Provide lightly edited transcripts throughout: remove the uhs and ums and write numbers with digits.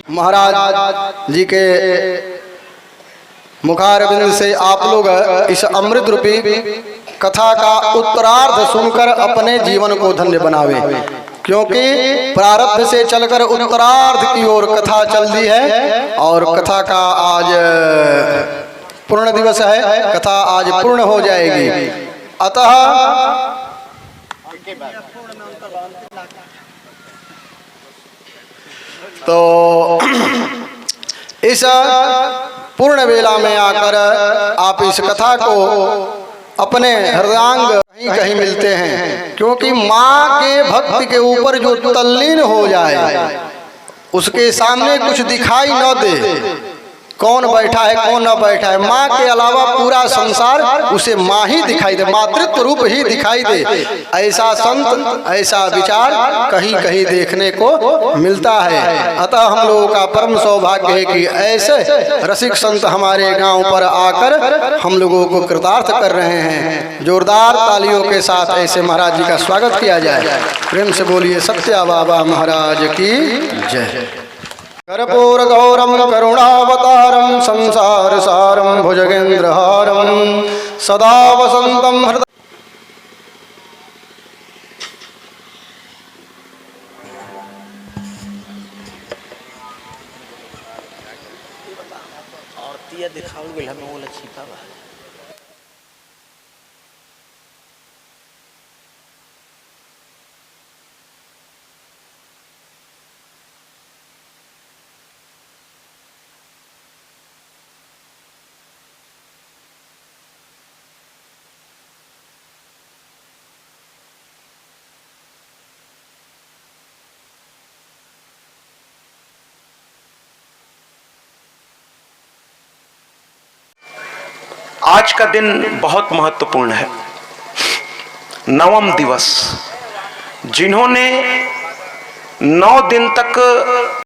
महाराज जी के मुखारबिंद से आप लोग इस अमृत रूपी कथा का उत्तरार्ध सुनकर अपने जीवन को धन्य बनावे, क्योंकि प्रारब्ध से चलकर उत्तरार्ध की ओर कथा चल दी है और कथा का आज पूर्ण दिवस है, कथा आज पूर्ण हो जाएगी। अतः तो इस पूर्ण वेला में आकर आप इस कथा को अपने हृदयांग कहीं कहीं मिलते हैं, क्योंकि माँ के भक्ति के ऊपर जो तल्लीन हो जाए उसके सामने कुछ दिखाई न दे, कौन बैठा है कौन न बैठा है, माँ के अलावा पूरा संसार उसे माँ ही दिखाई दे, मातृत्व रूप ही दिखाई दे। ऐसा संत ऐसा विचार कहीं कहीं देखने को मिलता है। अतः हम लोगों का परम सौभाग्य है कि ऐसे रसिक संत हमारे गांव पर आकर हम लोगों को कृतार्थ कर रहे हैं। जोरदार तालियों के साथ ऐसे महाराज जी का स्वागत किया जाए। प्रेम से बोलिए सत्या बाबा महाराज की जय। कर्पूर गौरम करुणावतारम संसार सारम भुजगेंद्रहारम सदा वसंतम हृदय। मूर्तियाँ दिखाओ गेल हमें वो छिपा बा। आज का दिन बहुत महत्वपूर्ण है। नवम दिवस, जिन्होंने 9 दिन तक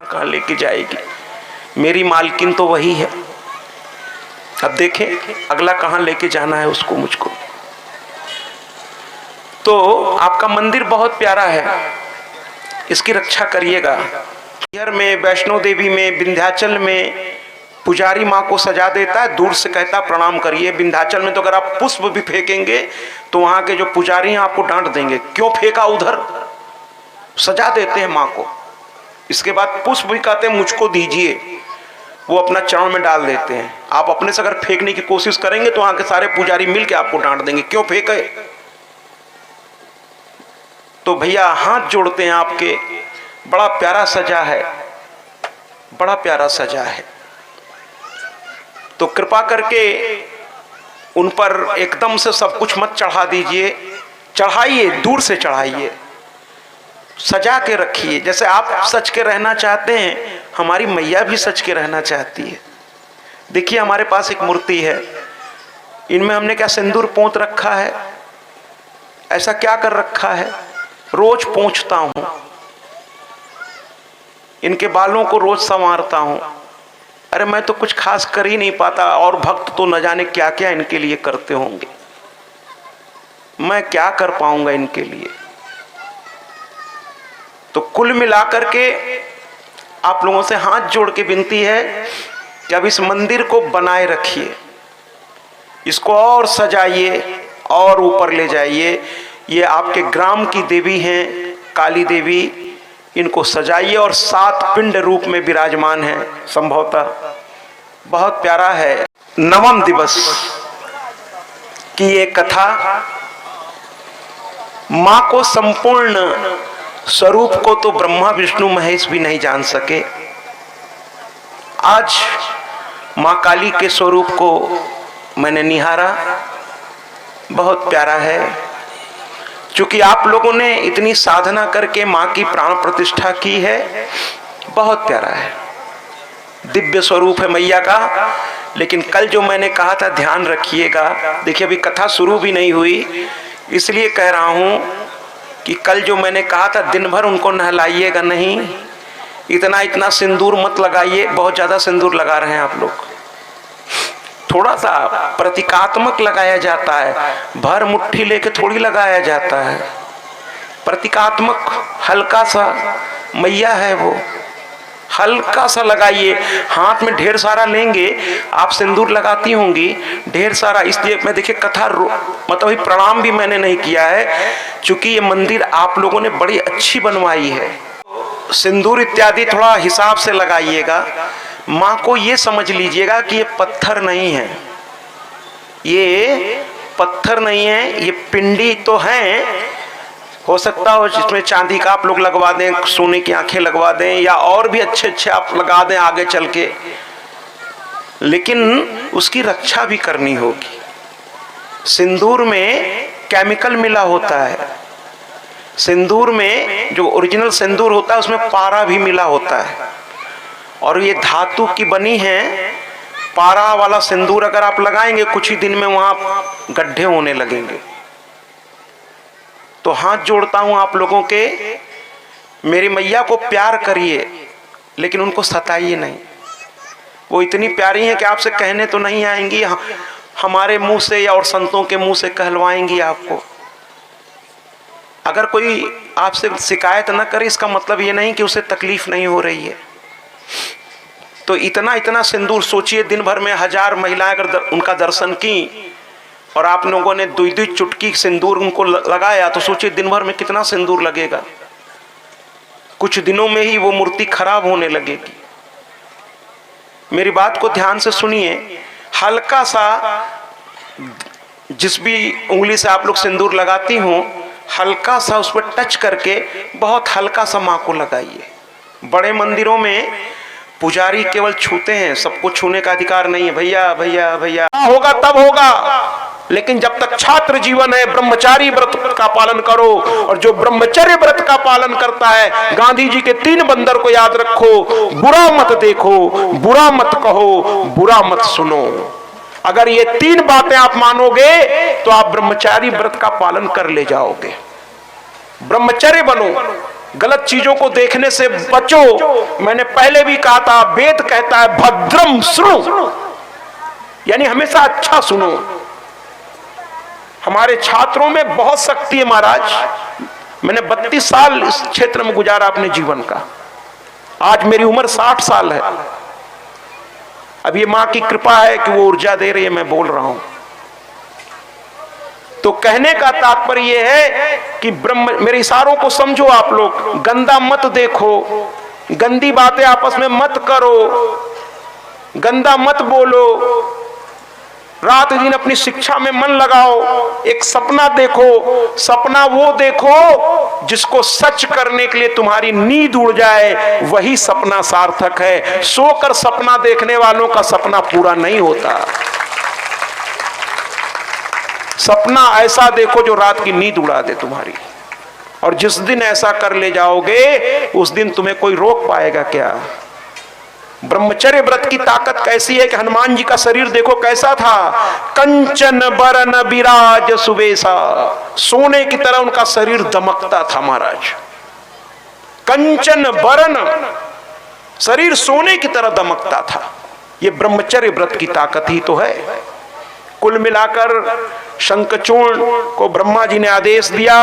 कहाँ लेके जाएगी, मेरी मालकिन तो वही है। अब देखें अगला कहाँ लेके जाना है उसको, मुझको। तो आपका मंदिर बहुत प्यारा है, इसकी रक्षा करिएगा। हर में, वैष्णो देवी में, विंध्याचल में पुजारी माँ को सजा देता है, दूर से कहता प्रणाम करिए। विंध्याचल में तो अगर आप पुष्प भी फेंकेंगे तो वहां के जो पुजारी हैं आपको डांट देंगे, क्यों फेंका उधर। सजा देते हैं माँ को। इसके बाद पुष्प भी कहते हैं मुझको दीजिए, वो अपना चरण में डाल देते हैं। आप अपने से अगर फेंकने की कोशिश करेंगे तो वहां के सारे पुजारी मिलकर आपको डांट देंगे, क्यों फेंके। तो भैया हाथ जोड़ते हैं आपके, बड़ा प्यारा सजा है, बड़ा प्यारा सजा है। तो कृपा करके उन पर एकदम से सब कुछ मत चढ़ा दीजिए, चढ़ाइए, दूर से चढ़ाइए, सजा के रखिए। जैसे आप सच के रहना चाहते हैं, हमारी मैया भी सच के रहना चाहती है। देखिए हमारे पास एक मूर्ति है, इनमें हमने क्या सिंदूर पोंछ रखा है, ऐसा क्या कर रखा है, रोज पोंछता हूं, इनके बालों को रोज संवारता हूं। अरे मैं तो कुछ खास कर ही नहीं पाता, और भक्त तो न जाने क्या क्या इनके लिए करते होंगे, मैं क्या कर पाऊंगा इनके लिए। तो कुल मिलाकर के आप लोगों से हाथ जोड़ के विनती है कि अब इस मंदिर को बनाए रखिए, इसको और सजाइए और ऊपर ले जाइए। ये आपके ग्राम की देवी हैं काली देवी, इनको सजाइए और 7 पिंड रूप में विराजमान है संभवतः। बहुत प्यारा है। नवम दिवस की ये कथा, मां को संपूर्ण स्वरूप को तो ब्रह्मा विष्णु महेश भी नहीं जान सके। आज मां काली के स्वरूप को मैंने निहारा, बहुत प्यारा है। क्योंकि आप लोगों ने इतनी साधना करके मां की प्राण प्रतिष्ठा की है, बहुत प्यारा है, दिव्य स्वरूप है मैया का। लेकिन कल जो मैंने कहा था ध्यान रखिएगा। देखिए अभी कथा शुरू भी नहीं हुई, इसलिए कह रहा हूं कि कल जो मैंने कहा था दिन भर उनको नहलाइएगा नहीं, इतना इतना सिंदूर मत लगाइए। बहुत ज्यादा सिंदूर लगा रहे हैं आप लोग, थोड़ा सा प्रतीकात्मक लगाया जाता है, भर मुट्ठी लेके थोड़ी लगाया जाता है। प्रतीकात्मक हल्का सा, मैया है वो, हल्का सा लगाइए। हाथ में ढेर सारा लेंगे, आप सिंदूर लगाती होंगी ढेर सारा, इसलिए मैं देखिए कथा मतलब प्रणाम भी मैंने नहीं किया है, क्योंकि ये मंदिर आप लोगों ने बड़ी अच्छी बनवाई है। सिंदूर इत्यादि थोड़ा हिसाब से लगाइएगा। माँ को ये समझ लीजिएगा कि ये पत्थर नहीं है, ये पत्थर नहीं है, ये पिंडी तो है। हो सकता हो जिसमें चांदी का आप लोग लगवा दें, सोने की आंखें लगवा दें, या और भी अच्छे अच्छे आप लगा दें आगे चल के, लेकिन उसकी रक्षा भी करनी होगी। सिंदूर में केमिकल मिला होता है, सिंदूर में जो ओरिजिनल सिंदूर होता है उसमें पारा भी मिला होता है, और ये धातु की बनी है। पारा वाला सिंदूर अगर आप लगाएंगे कुछ ही दिन में वहां गड्ढे होने लगेंगे। तो हाथ जोड़ता हूं आप लोगों के, मेरी मैया को प्यार करिए लेकिन उनको सताइए नहीं। वो इतनी प्यारी हैं कि आपसे कहने तो नहीं आएंगी, हमारे मुंह से या और संतों के मुंह से कहलवाएंगी आपको। अगर कोई आपसे शिकायत न करे इसका मतलब ये नहीं कि उसे तकलीफ नहीं हो रही है। तो इतना इतना सिंदूर सोचिए, दिन भर में 1000 महिलाएं अगर उनका दर्शन की और आप लोगों ने 2-2 चुटकी सिंदूर उनको लगाया, तो सोचिए दिन भर में कितना सिंदूर लगेगा। कुछ दिनों में ही वो मूर्ति खराब होने लगेगी। मेरी बात को ध्यान से सुनिए, हल्का सा, जिस भी उंगली से आप लोग सिंदूर लगाती हो, हल्का सा उस पर टच करके बहुत हल्का सा माँ को लगाइए। बड़े मंदिरों में पुजारी केवल छूते हैं, सबको छूने का अधिकार नहीं है। भैया भैया भैया होगा तब होगा, लेकिन जब तक छात्र जीवन है ब्रह्मचारी व्रत का पालन करो। और जो ब्रह्मचर्य व्रत का पालन करता है, गांधी जी के 3 बंदर को याद रखो, बुरा मत देखो, बुरा मत कहो, बुरा मत सुनो। अगर ये 3 बातें आप मानोगे तो आप ब्रह्मचारी व्रत का पालन कर ले जाओगे। ब्रह्मचर्य बनो, गलत चीजों को देखने से बचो। मैंने पहले भी कहा था, वेद कहता है भद्रम सुनो, यानी हमेशा अच्छा सुनो। हमारे छात्रों में बहुत शक्ति है महाराज। मैंने 32 साल इस क्षेत्र में गुजारा अपने जीवन का। आज मेरी उम्र 60 साल है। अब ये मां की कृपा है कि वो ऊर्जा दे रही है, मैं बोल रहा हूं। तो कहने का तात्पर्य यह है कि मेरे इशारों को समझो आप लोग। गंदा मत देखो, गंदी बातें आपस में मत करो, गंदा मत बोलो, रात दिन अपनी शिक्षा में मन लगाओ। एक सपना देखो, सपना वो देखो जिसको सच करने के लिए तुम्हारी नींद उड़ जाए, वही सपना सार्थक है। सोकर सपना देखने वालों का सपना पूरा नहीं होता। सपना ऐसा देखो जो रात की नींद उड़ा दे तुम्हारी। और जिस दिन ऐसा कर ले जाओगे, उस दिन तुम्हें कोई रोक पाएगा क्या? ब्रह्मचर्य व्रत की ताकत कैसी है कि हनुमान जी का शरीर देखो कैसा था, कंचन बरन विराज सुबेसा, सोने की तरह उनका शरीर दमकता था महाराज। कंचन बरन, शरीर सोने की तरह दमकता था। ये ब्रह्मचर्य व्रत की ताकत ही तो है। कुल मिलाकर शंखचूर्ण को ब्रह्मा जी ने आदेश दिया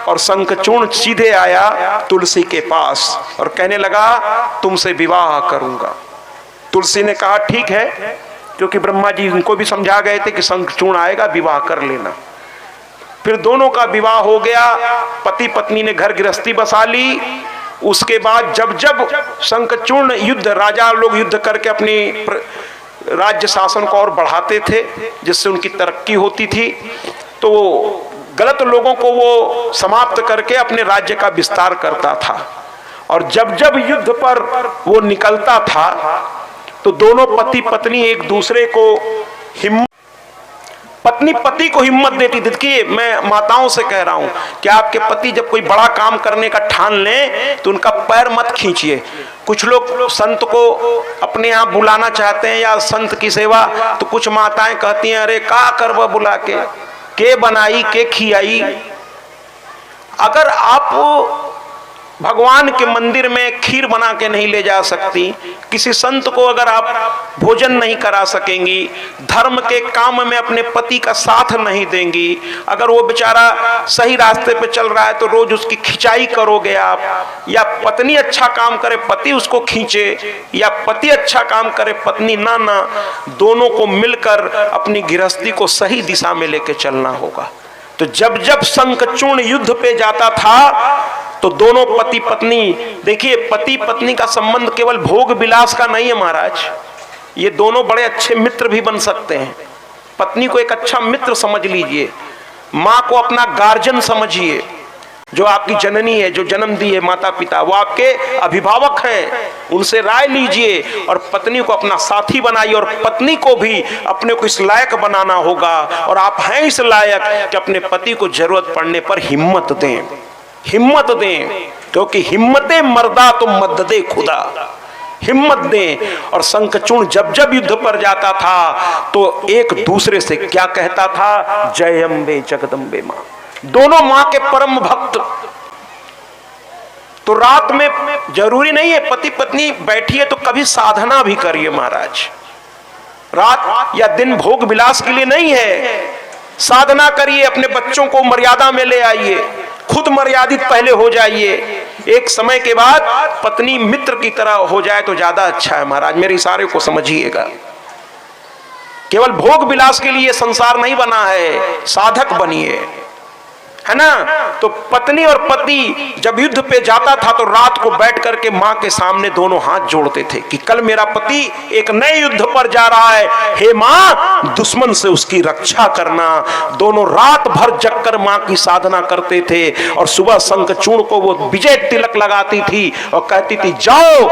और शंखचूर्ण सीधे आया तुलसी के पास और कहने लगा तुमसे विवाह करूंगा। तुलसी ने कहा ठीक है, क्योंकि ब्रह्मा जी उनको भी समझा गए थे कि शंखचूर्ण आएगा, विवाह कर लेना। फिर दोनों का विवाह हो गया, पति पत्नी ने घर गृहस्थी बसा ली। उसके बाद जब जब शंखचूर्ण युद्ध, राजा लोग युद्ध करके अपनी राज्य शासन को और बढ़ाते थे जिससे उनकी तरक्की होती थी, तो गलत लोगों को वो समाप्त करके अपने राज्य का विस्तार करता था। और जब जब युद्ध पर वो निकलता था तो दोनों पति पत्नी एक दूसरे को पत्नी पति को हिम्मत देती थी। देखिए, मैं माताओं से कह रहा हूं कि आपके पति जब कोई बड़ा काम करने का ठान लें तो उनका पैर मत खींचिए। कुछ लोग संत को अपने यहाँ बुलाना चाहते हैं या संत की सेवा, तो कुछ माताएं कहती हैं अरे का करवा बुला के बनाई के खियाई। अगर आप भगवान के मंदिर में खीर बना के नहीं ले जा सकती, किसी संत को अगर आप भोजन नहीं करा सकेंगी, धर्म के काम में अपने पति का साथ नहीं देंगी, अगर वो बेचारा सही रास्ते पे चल रहा है तो रोज उसकी खिंचाई करोगे आप, या पत्नी अच्छा काम करे पति उसको खींचे, या पति अच्छा काम करे पत्नी ना, दोनों को मिलकर अपनी गृहस्थी को सही दिशा में लेके चलना होगा। तो जब जब शंखचूर्ण युद्ध पे जाता था तो दोनों पति पत्नी, देखिए पति पत्नी का संबंध केवल भोग विलास का नहीं है महाराज, ये दोनों बड़े अच्छे मित्र भी बन सकते हैं। पत्नी को एक अच्छा मित्र समझ लीजिए, माँ को अपना गार्जियन समझिए, जो आपकी जननी है, जो जन्म दी है, माता पिता वो आपके अभिभावक हैं, उनसे राय लीजिए और पत्नी को अपना साथी बनाइए। और पत्नी को भी अपने को इस लायक बनाना होगा, और आप हैं इस लायक कि अपने पति को जरूरत पड़ने पर हिम्मत दें, हिम्मत दें, क्योंकि हिम्मतें मर्दा तो मददे खुदा, हिम्मत दें। और शंखचूर्ण जब जब युद्ध पर जाता था तो एक दूसरे से क्या कहता था, जय अम्बे जगदम्बे मां। दोनों मां के परम भक्त। तो रात में जरूरी नहीं है पति पत्नी बैठी है तो कभी साधना भी करिए महाराज। रात या दिन भोग विलास के लिए नहीं है, साधना करिए, अपने बच्चों को मर्यादा में ले आइए, खुद मर्यादित पहले हो जाइए। एक समय के बाद पत्नी मित्र की तरह हो जाए तो ज्यादा अच्छा है महाराज, मेरे इशारे को समझिएगा। केवल भोग विलास के लिए संसार नहीं बना है, साधक बनिए, है ना। तो पत्नी और पति जब युद्ध पे जाता था तो रात को बैठ करके माँ के सामने दोनों हाथ जोड़ते थे कि कल मेरा पति एक नए युद्ध पर जा रहा है, हे माँ दुश्मन से उसकी रक्षा करना। दोनों रात भर जगकर माँ की साधना करते थे और सुबह शंखचूड़ को वो विजय तिलक लगाती थी और कहती थी जाओ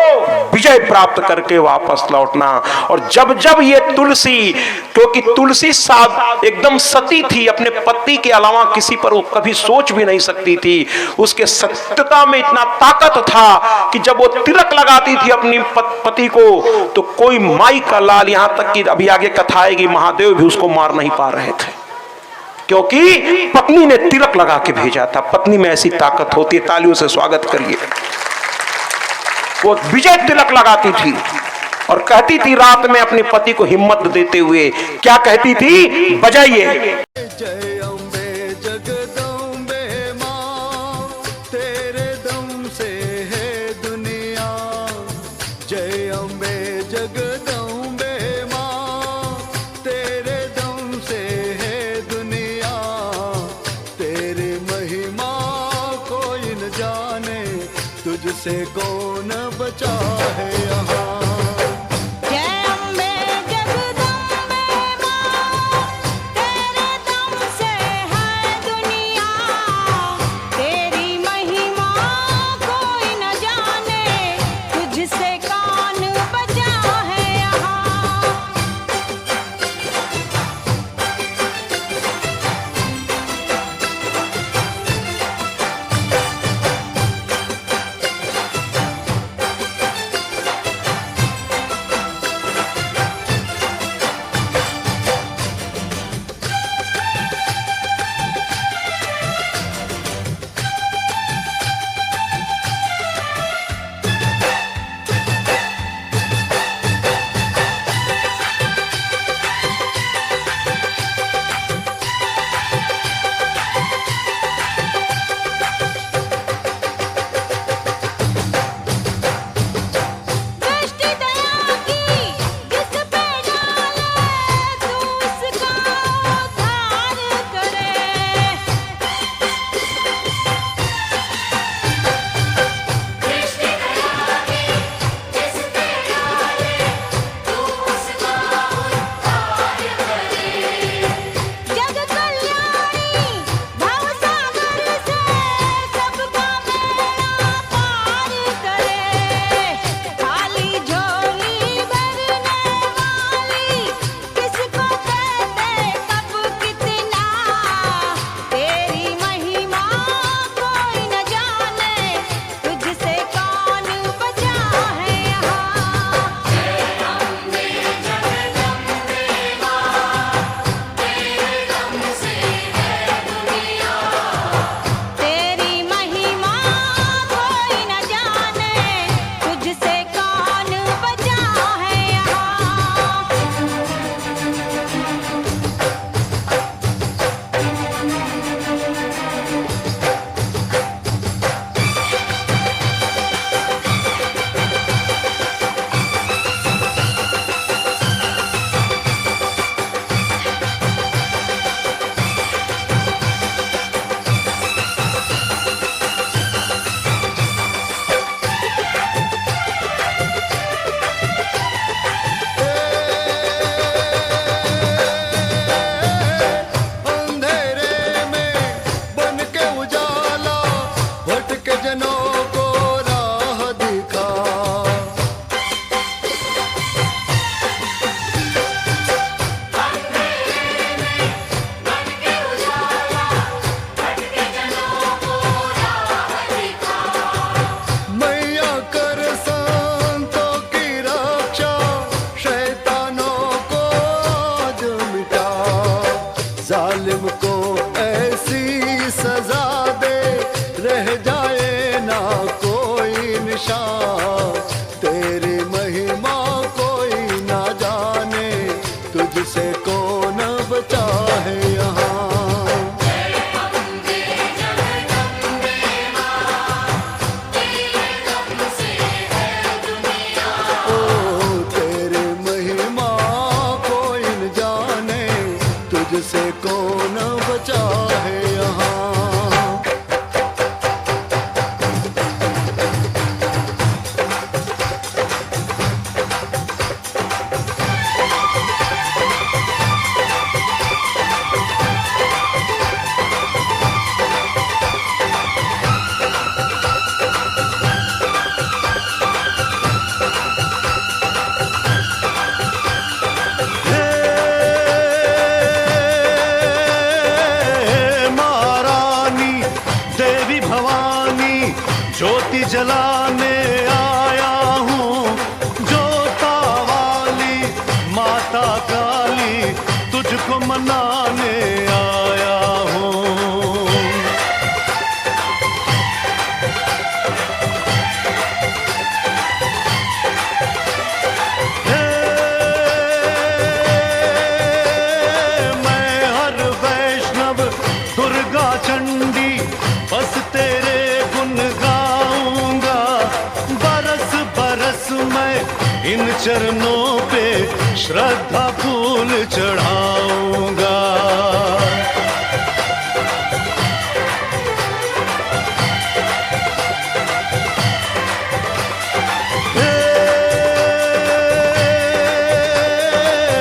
विजय प्राप्त करके वापस लौटना। और जब जब ये तुलसी, क्योंकि तुलसी साध एकदम सती थी, अपने पति के अलावा किसी पर वो कभी सोच भी नहीं सकती थी, उसके सत्यता में इतना ताकत था कि जब वो तिलक लगाती थी अपनी पति को तो कोई माई का लाल, यहां तक कि अभी आगे कथा आएगी महादेव भी उसको मार नहीं पा रहे थे, क्योंकि पत्नी ने तिलक लगा के भेजा था। पत्नी में ऐसी ताकत होती है। तालियों से स्वागत करिए। वो विजय तिलक लगाती थी और कहती थी रात में अपने पति को हिम्मत देते हुए, क्या कहती थी, बजाइए। जय अम्बे जगदम्बे माँ, तेरे दम से है दुनिया। जय अम्बे जगदम्बे माँ, तेरे दम से है दुनिया। तेरी महिमा कोई न जाने, तुझसे कौन बचा है यहाँ। मैं इन चरणों पे श्रद्धा फूल चढ़ाऊंगा।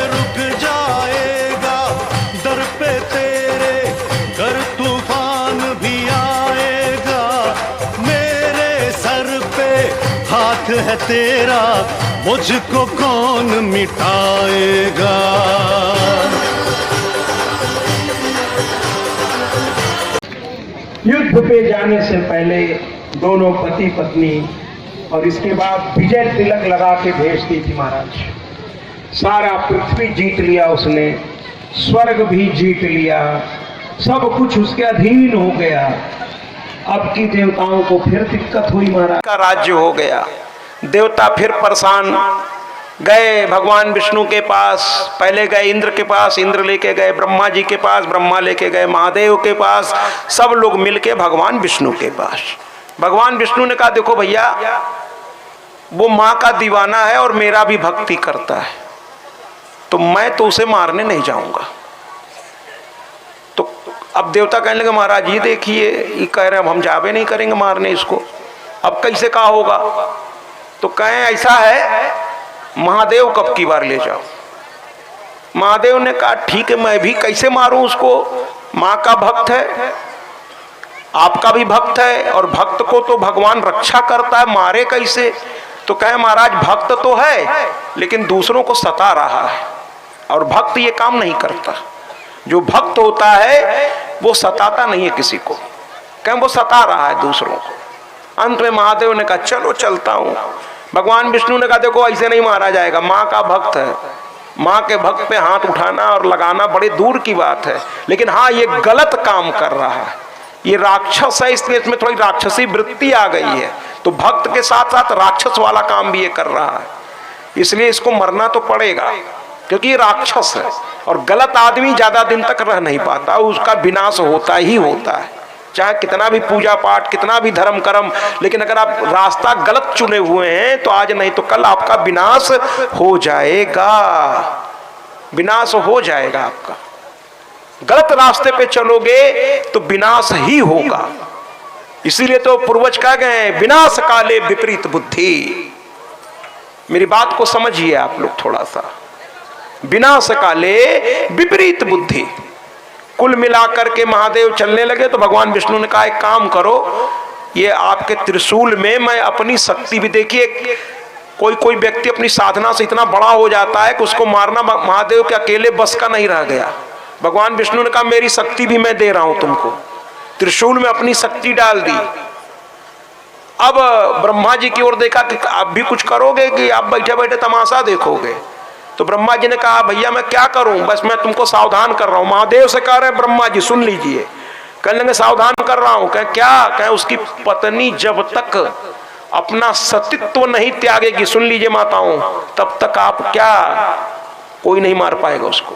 रुक जाएगा दर पे तेरे, गर तूफान भी आएगा, मेरे सर पे हाथ है तेरा, मुझको कौन मिटाएगा। युद्ध पे जाने से पहले दोनों पति पत्नी और इसके बाद विजय तिलक लगा के भेजती थी महाराज। सारा पृथ्वी जीत लिया उसने, स्वर्ग भी जीत लिया, सब कुछ उसके अधीन हो गया। अब की देवताओं को फिर दिक्कत हुई महाराज, का राज्य हो गया। देवता फिर परेशान, गए भगवान विष्णु के पास, पहले गए इंद्र के पास, इंद्र लेके गए ब्रह्मा जी के पास, ब्रह्मा लेके गए महादेव के पास, सब लोग मिलके भगवान विष्णु के पास। भगवान विष्णु ने कहा देखो भैया, वो माँ का दीवाना है और मेरा भी भक्ति करता है, तो मैं तो उसे मारने नहीं जाऊंगा। तो अब देवता कहने लगे महाराज ये देखिए, ये कह रहे अब हम जावे नहीं करेंगे मारने इसको, अब कैसे कहा होगा। तो कहें ऐसा है, महादेव कब की बार ले जाओ। महादेव ने कहा ठीक है, मैं भी कैसे मारूं उसको, माँ का भक्त है, आपका भी भक्त है, और भक्त को तो भगवान रक्षा करता है, मारे कैसे। तो कहे महाराज भक्त तो है लेकिन दूसरों को सता रहा है, और भक्त ये काम नहीं करता। जो भक्त होता है वो सताता नहीं है किसी को, कहें वो सता रहा है दूसरों को। अंत में महादेव ने कहा चलो चलता हूं। भगवान विष्णु ने कहा देखो ऐसे नहीं मारा जाएगा, माँ का भक्त है, माँ के भक्त पे हाथ उठाना और लगाना बड़े दूर की बात है, लेकिन हाँ ये गलत काम कर रहा है, ये राक्षस है, इसलिए इसमें थोड़ी राक्षसी वृत्ति आ गई है, तो भक्त के साथ साथ राक्षस वाला काम भी ये कर रहा है, इसलिए इसको मरना तो पड़ेगा, क्योंकि ये राक्षस है। और गलत आदमी ज्यादा दिन तक रह नहीं पाता, उसका विनाश होता ही होता है, चाहे कितना भी पूजा पाठ, कितना भी धर्म कर्म, लेकिन अगर आप रास्ता गलत चुने हुए हैं तो आज नहीं तो कल आपका विनाश हो जाएगा, विनाश हो जाएगा आपका। गलत रास्ते पे चलोगे तो विनाश ही होगा। इसीलिए तो पूर्वज कह गए विनाश काले विपरीत बुद्धि। मेरी बात को समझिए आप लोग थोड़ा सा, विनाश काले विपरीत बुद्धि। कुल मिलाकर के महादेव चलने लगे तो भगवान विष्णु ने कहा एक काम करो, ये आपके त्रिशूल में मैं अपनी शक्ति भी, देखिए कोई व्यक्ति अपनी साधना से इतना बड़ा हो जाता है कि उसको मारना महादेव के अकेले बस का नहीं रह गया। भगवान विष्णु ने कहा मेरी शक्ति भी मैं दे रहा हूं तुमको, त्रिशूल में अपनी शक्ति डाल दी। अब ब्रह्मा जी की ओर देखा कि आप भी कुछ करोगे कि आप बैठे बैठे तमाशा देखोगे। तो ब्रह्मा जी ने कहा भैया मैं क्या करूं, बस मैं तुमको सावधान कर रहा हूं। महादेव से कह रहे हैं ब्रह्मा जी सुन लीजिए, कहने लगे सावधान कर रहा हूं। कह क्या, कह उसकी पत्नी जब तक अपना सतीत्व नहीं त्यागेगी, सुन लीजिए माताओं, तब तक आप क्या, कोई नहीं मार पाएगा उसको।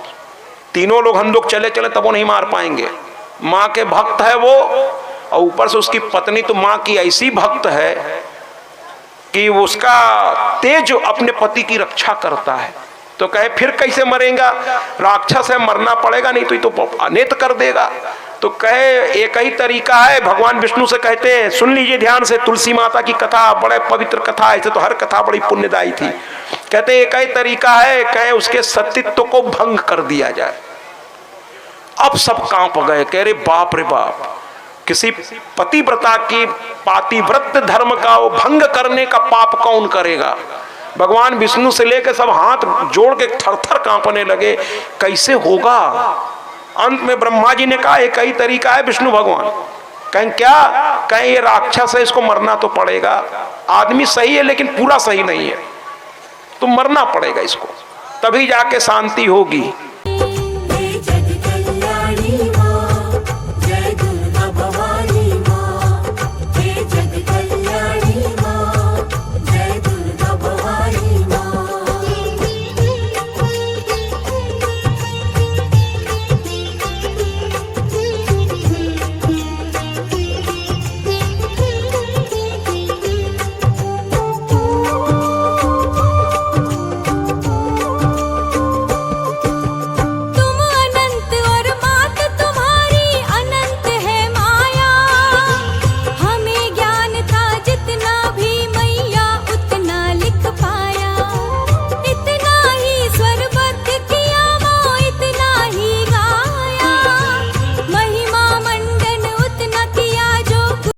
तीनों लोग हम लोग चले चले तब वो नहीं मार पाएंगे। माँ के भक्त है वो, और ऊपर से उसकी पत्नी तो माँ की ऐसी भक्त है कि उसका तेज अपने पति की रक्षा करता है। तो कहे फिर कैसे मरेगा, राक्षस है मरना पड़ेगा, नहीं तो ये तो अनेत कर देगा। तो कहे एक ही तरीका है, भगवान विष्णु से कहते हैं सुन लीजिए ध्यान से, तुलसी माता की कथा बड़े पवित्र कथा, ऐसे तो हर कथा बड़ी पुण्यदायी थी। कहते एक ही तरीका है, कहे उसके सतीत्व को भंग कर दिया जाए। अब सब कांप गए, कह रहे बाप रे बाप, किसी पतिव्रता की पातिव्रत धर्म का वो भंग करने का पाप कौन करेगा। भगवान विष्णु से लेकर सब हाथ जोड़ के थर-थर कांपने लगे, कैसे होगा। अंत में ब्रह्मा जी ने कहा एक ही तरीका है विष्णु भगवान। कहें क्या, कहें ये राक्षस है, इसको मरना तो पड़ेगा। आदमी सही है लेकिन पूरा सही नहीं है, तो मरना पड़ेगा इसको, तभी जाके शांति होगी।